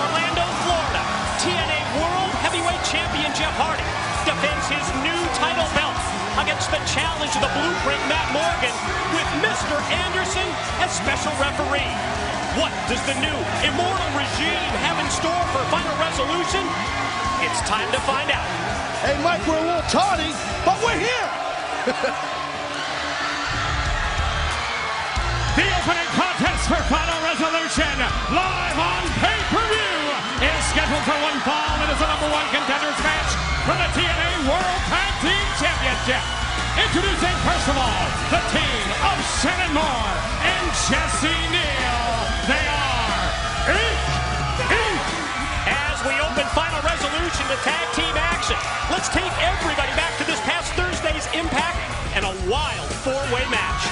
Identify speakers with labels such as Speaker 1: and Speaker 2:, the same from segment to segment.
Speaker 1: Orlando, Florida, TNA World Heavyweight Champion Jeff Hardy defends his new title belt against the challenge of the Blueprint, Matt Morgan, with Mr. Anderson as special referee. What does the new immortal regime have in store for Final Resolution? It's time to find out.
Speaker 2: Hey, Mike, we're a little tardy, but we're here.
Speaker 3: The opening contest for Final Resolution, live on pay-per-view, is scheduled for one fall. It is the #1 contenders match for the TNA World Tag Team Championship. Introducing, first of all, the team of Shannon Moore and Jesse Neal. They are Inc.
Speaker 1: As we open Final Resolution to tag team action, let's take everybody back to this past Thursday's Impact and a wild four-way match.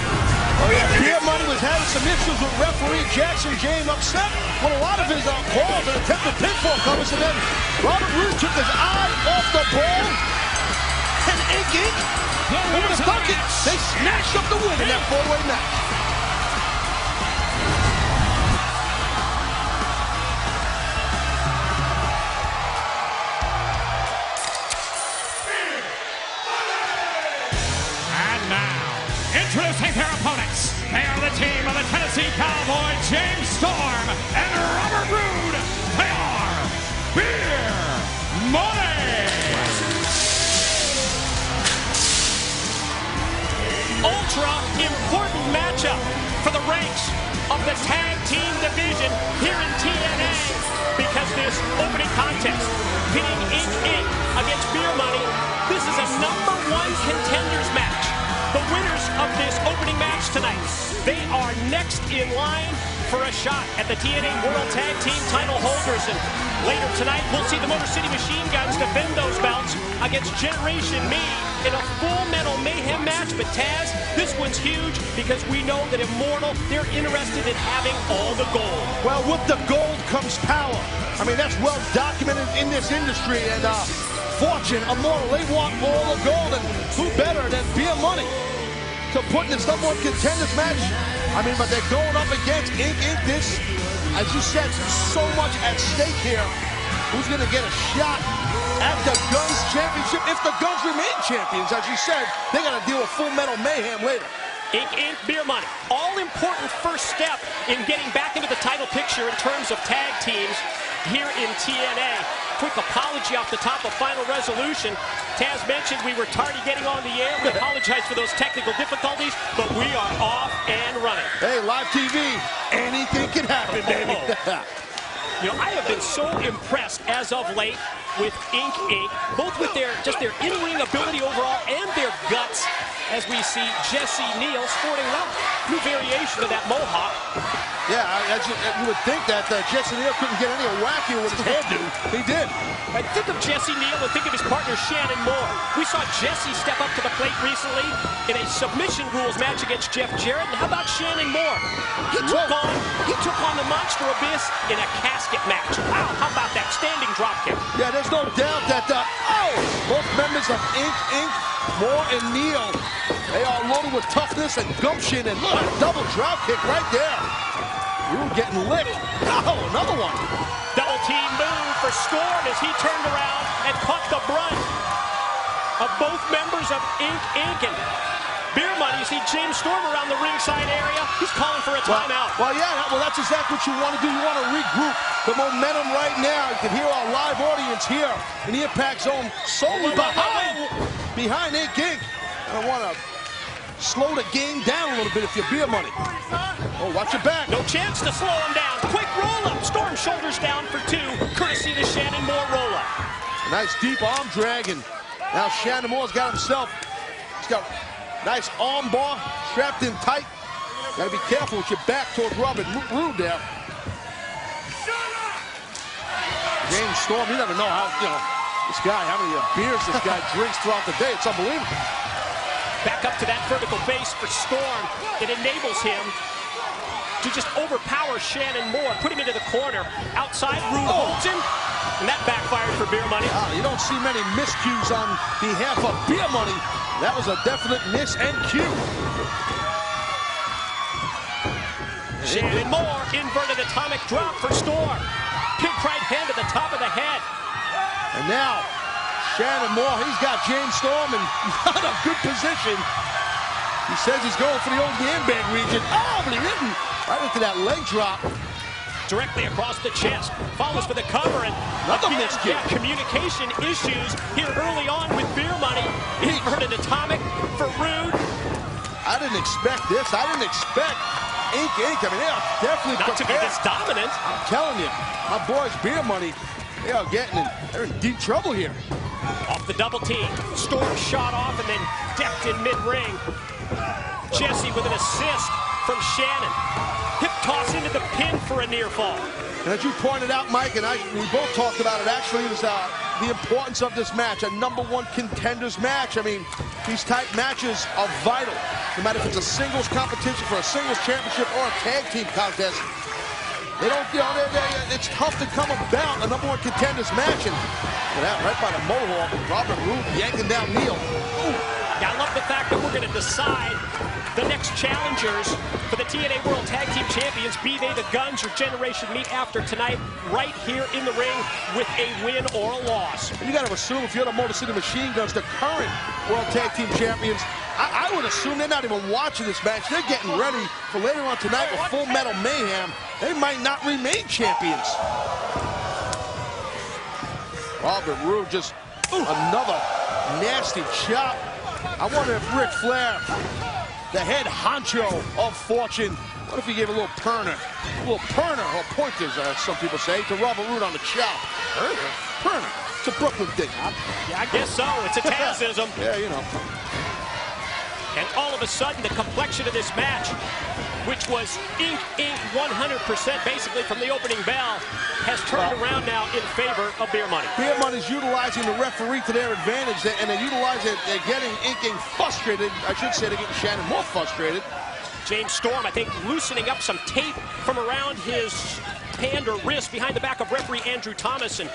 Speaker 2: Oh yeah, Beer Money was having some issues with referee Jackson James, upset with a lot of his calls and attempted pinfall covers, and then Roode took his eye off the ball, and Inc. over the bucket, they snatched up the win in that four-way match.
Speaker 3: Introducing their opponents, they are the team of the Tennessee Cowboy, James Storm, and Robert Roode. They are Beer Money.
Speaker 1: Ultra important matchup for the ranks of the tag team division here in TNA, because this opening contest pitting Inc. against Beer Money, this is a #1 contenders match. The winners of this opening match tonight, they are next in line for a shot at the TNA World Tag Team title holders. And later tonight, we'll see the Motor City Machine Guns defend those belts against Generation Me in a Full Metal Mayhem match. But Taz, this one's huge because we know that Immortal, they're interested in having all the gold.
Speaker 2: Well, with the gold comes power. I mean, that's well documented in this industry. And Fortune, Immortal, they want all the gold, and who better than Beer Money to put in this #1 contenders match? I mean, but they're going up against Inc. This, as you said, so much at stake here. Who's going to get a shot at the Guns Championship? If the Guns remain champions, as you said, they got to deal with Full Metal Mayhem later.
Speaker 1: Inc. Beer Money, all important first step in getting back into the title picture in terms of tag teams here in TNA. Quick apology off the top of Final Resolution. Taz mentioned we were tardy getting on the air. We apologize for those technical difficulties, but we are off and running.
Speaker 2: Hey, live TV, anything can happen, baby.
Speaker 1: You know, I have been so impressed as of late with Inc., both with their in-ring ability overall and their guts, as we see Jesse Neal sporting a new variation of that mohawk.
Speaker 2: Yeah, you would think that Jesse Neal couldn't get any wackier with his hairdo. He did.
Speaker 1: I think of Jesse Neal and think of his partner Shannon Moore. We saw Jesse step up to the plate recently in a submission rules match against Jeff Jarrett. And how about Shannon Moore? He took on the Monster Abyss in a casket match. Wow, how about that standing drop kick?
Speaker 2: Yeah, there's no doubt that both members of Inc., Moore and Neal, they are loaded with toughness and gumption, and look, a double drop kick right there. You were getting licked. Oh, another one.
Speaker 1: Double team move for Storm as he turned around and caught the brunt of both members of Inc. And Beer Money. You see James Storm around the ringside area. He's calling for a timeout.
Speaker 2: Well, yeah, that's exactly what you want to do. You want to regroup the momentum right now. You can hear our live audience here in the Impact Zone solely behind Inc. I want to slow the game down a little bit if you're Beer Money. Oh, watch your back.
Speaker 1: No chance to slow him down. Quick roll-up. Storm shoulders down for 2, courtesy of the Shannon Moore roll-up.
Speaker 2: Nice deep arm drag, and now Shannon Moore's got himself. He's got nice arm bar strapped in tight. Got to be careful with your back towards Robert Roode there. James Storm, you never know how, how many beers this guy drinks throughout the day. It's unbelievable.
Speaker 1: Back up to that vertical base for Storm. It enables him to just overpower Shannon Moore, put him into the corner. Outside, Roode holds him, and that backfired for Beer Money.
Speaker 2: You don't see many miscues on behalf of Beer Money. That was a definite miss and cue.
Speaker 1: Shannon Moore, inverted atomic drop for Storm. Kick right
Speaker 2: now Shannon Moore, he's got James Storm in not a good position. He says he's going for the old handbag region. Oh, but he didn't. Right into that leg drop.
Speaker 1: Directly across the chest. Follows for the cover. And
Speaker 2: another
Speaker 1: again,
Speaker 2: missed kick.
Speaker 1: Communication issues here early on with Beer Money. He heard an atomic for Roode.
Speaker 2: I didn't expect this. I didn't expect Ink. I mean, they are definitely
Speaker 1: not
Speaker 2: prepared.
Speaker 1: To be this dominant.
Speaker 2: I'm telling you, my boys Beer Money, they're in deep trouble here.
Speaker 1: Off the double team. Storm shot off and then decked in mid-ring. Jesse with an assist from Shannon. Hip toss into the pin for a near fall.
Speaker 2: And as you pointed out, Mike, and we both talked about it, actually, it was the importance of this match, a #1 contenders match. I mean, these type matches are vital. No matter if it's a singles competition for a singles championship or a tag team contest. They don't, it's tough to come about a #1 contenders match. And that right by the Mohawk, Robert Roode yanking down Neal.
Speaker 1: I love the fact that we're going to decide the next challengers for the TNA World Tag Team Champions, be they the Guns or Generation Meet after tonight, right here in the ring with a win or a loss.
Speaker 2: You got to assume if you're the Motor City Machine Guns, the current World Tag Team Champions, I would assume they're not even watching this match. They're getting ready for later on tonight with Full Metal Mayhem. They might not remain champions. Robert Roode just another nasty chop. I wonder if Ric Flair, the head honcho of Fortune, what if he gave a little perner or pointers, as some people say, to Robert Roode on the chop? Perner. It's a Brooklyn thing.
Speaker 1: Yeah, I guess so. It's a Tazism.
Speaker 2: Yeah, you know.
Speaker 1: And all of a sudden, the complexion of this match, which was ink 100% basically from the opening bell, has turned around now in favor of Beer Money.
Speaker 2: Beer Money's utilizing the referee to their advantage, and they utilize it. They're getting Ink frustrated. I should say they're getting Shannon more frustrated.
Speaker 1: James Storm, I think, loosening up some tape from around his hand or wrist behind the back of referee Andrew Thomas and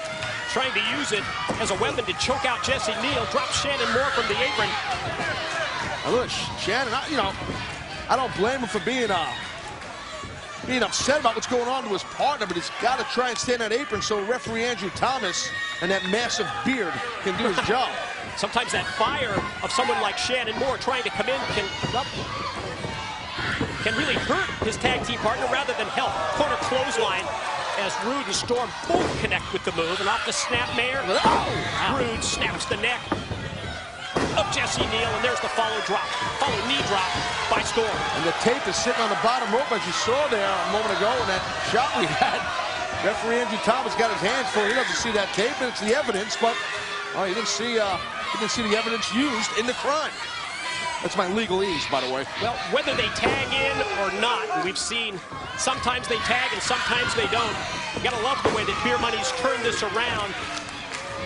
Speaker 1: trying to use it as a weapon to choke out Jesse Neal. Drops Shannon Moore from the apron.
Speaker 2: Now look, Shannon, I don't blame him for being upset about what's going on to his partner, but he's got to try and stay in that apron so referee Andrew Thomas and that massive beard can do his job.
Speaker 1: Sometimes that fire of someone like Shannon Moore trying to come in can really hurt his tag team partner rather than help. Corner clothesline as Roode and Storm both connect with the move, and off the snapmare, Roode snaps the neck of Jesse Neal, and there's the follow knee drop by Storm.
Speaker 2: And the tape is sitting on the bottom rope, as you saw there a moment ago in that shot we had. Referee Andrew Thomas got his hands full. He doesn't see that tape, and it's the evidence, but he didn't see the evidence used in the crime. That's my legalese, by the way.
Speaker 1: Well, whether they tag in or not, we've seen sometimes they tag and sometimes they don't. You gotta love the way that Beer Money's turned this around.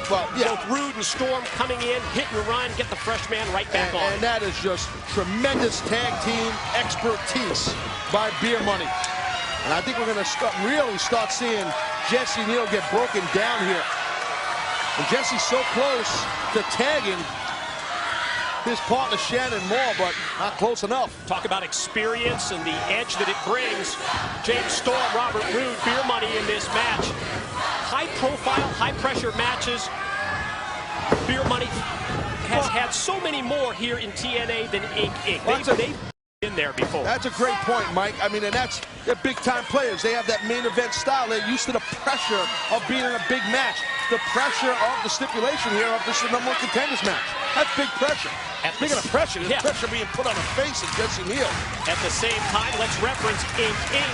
Speaker 2: Well, yeah.
Speaker 1: Both Roode and Storm coming in, hit and run, get the fresh man right back on.
Speaker 2: And that is just tremendous tag team expertise by Beer Money. And I think we're going to really start seeing Jesse Neal get broken down here. And Jesse's so close to tagging his partner Shannon Moore, but not close enough.
Speaker 1: Talk about experience and the edge that it brings. James Storm, Robert Roode, Beer Money in this match. High profile, high pressure matches. Beer Money has had so many more here in TNA than Ink. They've been there before.
Speaker 2: That's a great point, Mike. I mean, and they're big time players. They have that main event style. They're used to the pressure of being in a big match. The pressure of the stipulation here of this is the #1 contenders match. That's big pressure. Speaking of pressure, there's pressure being put on the face of Jesse Neal.
Speaker 1: At the same time, let's reference Ink and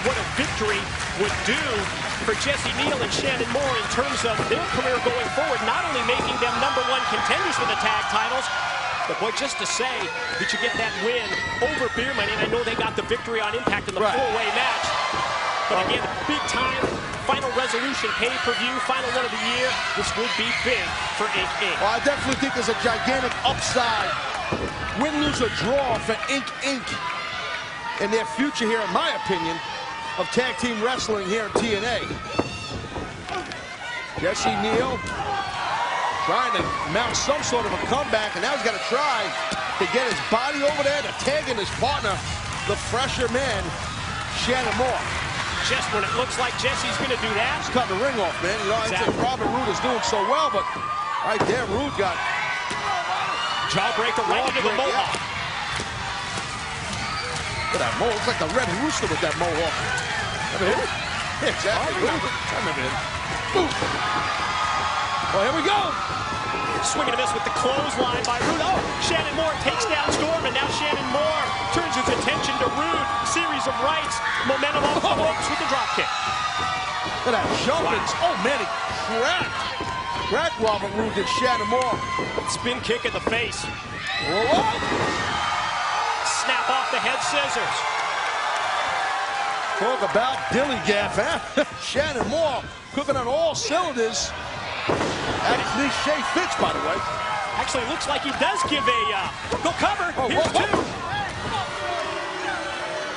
Speaker 1: what a victory would do for Jesse Neal and Shannon Moore in terms of their career going forward, not only making them #1 contenders for the tag titles, but boy, just to say that you get that win over Beer Money, and I know they got the victory on Impact in the four-way match. But again, big time, final resolution, pay-per-view, final one of the year. This would be big for Ink.
Speaker 2: Well, I definitely think there's a gigantic upside, win, lose, or draw for Ink in their future here, in my opinion, of tag team wrestling here in TNA. Jesse Neal trying to mount some sort of a comeback, and now he's got to try to get his body over there to tag in his partner, the fresher man, Shannon Moore.
Speaker 1: Just when it looks like Jesse's going to do that.
Speaker 2: He's cutting the ring off, man. You know,
Speaker 1: Exactly.
Speaker 2: I think Robert Roode is doing so well, but right there, Roode got
Speaker 1: jawbreaker right into the mohawk.
Speaker 2: Yeah. Look at that mohawk. Looks like the Red Rooster with that mohawk. Remember him? Yeah, exactly. I remember him. Boom. Well, here we go.
Speaker 1: Swing and a miss with the clothesline by Roode. Oh, Shannon Moore takes down Storm, and now Shannon Moore turns his attention to Roode. Series of rights. Momentum off the ropes with the dropkick.
Speaker 2: Look at that jumping. Wow. Oh, man, he cracked Robert Roode and Shannon Moore.
Speaker 1: Spin kick in the face.
Speaker 2: Whoa, whoa.
Speaker 1: Snap off the head scissors.
Speaker 2: Talk about dilly gaff, huh? Shannon Moore cooking on all cylinders. That cliche fits, by the way.
Speaker 1: Actually, looks like he does give a go cover.
Speaker 2: Oh,
Speaker 1: Here's
Speaker 2: whoa,
Speaker 1: two.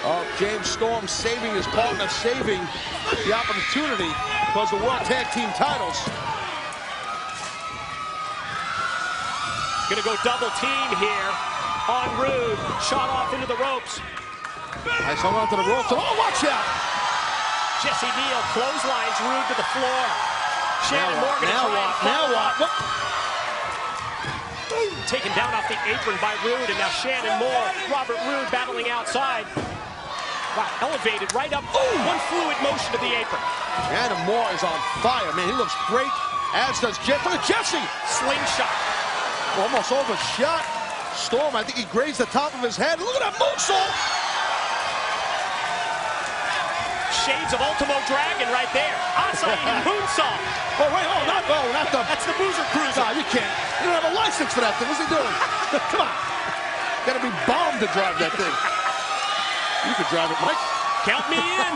Speaker 2: Oh, James Storm saving his partner, saving the opportunity because the World Tag Team titles.
Speaker 1: Gonna go double team here on Roode. Shot off into the ropes.
Speaker 2: Nice hold on to the ropes. Oh, watch out!
Speaker 1: Jesse Neal clotheslines Roode to the floor. Shannon Moore gonna try and follow up. Taken down off the apron by Roode, and now Shannon Moore, Robert Roode battling outside. Wow, elevated right up. Ooh, one fluid motion to the apron.
Speaker 2: Shannon Moore is on fire, man. He looks great, as does Jesse. Look at Jesse!
Speaker 1: Slingshot.
Speaker 2: Almost overshot. Storm, I think he grazed the top of his head. Look at that moonsault!
Speaker 1: Shades of Ultimo Dragon right there. Asai moonsault.
Speaker 2: Oh, wait, not the...
Speaker 1: That's the Boozer Cruiser.
Speaker 2: No, you can't. You don't have a license for that thing. What's he doing? Come on. Gotta be bombed to drive that thing. You can drive it, Mike.
Speaker 1: Count me in.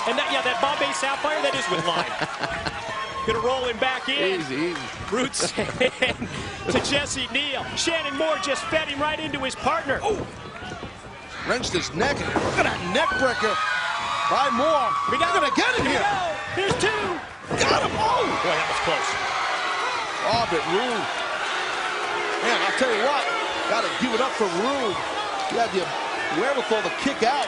Speaker 1: And that, yeah, that Bombay Sapphire, that is with line. Gonna roll him back in.
Speaker 2: Easy.
Speaker 1: Root sand to Jesse Neal. Shannon Moore just fed him right into his partner. Oh.
Speaker 2: Wrenched his neck. Look at that neck breaker by Moore.
Speaker 1: We got
Speaker 2: gonna get it here.
Speaker 1: Here's two.
Speaker 2: Got him. Oh.
Speaker 1: Boy, that was close.
Speaker 2: Robert Roode. Man, I'll tell you what. Gotta give it up for Roode. He had the wherewithal to kick out.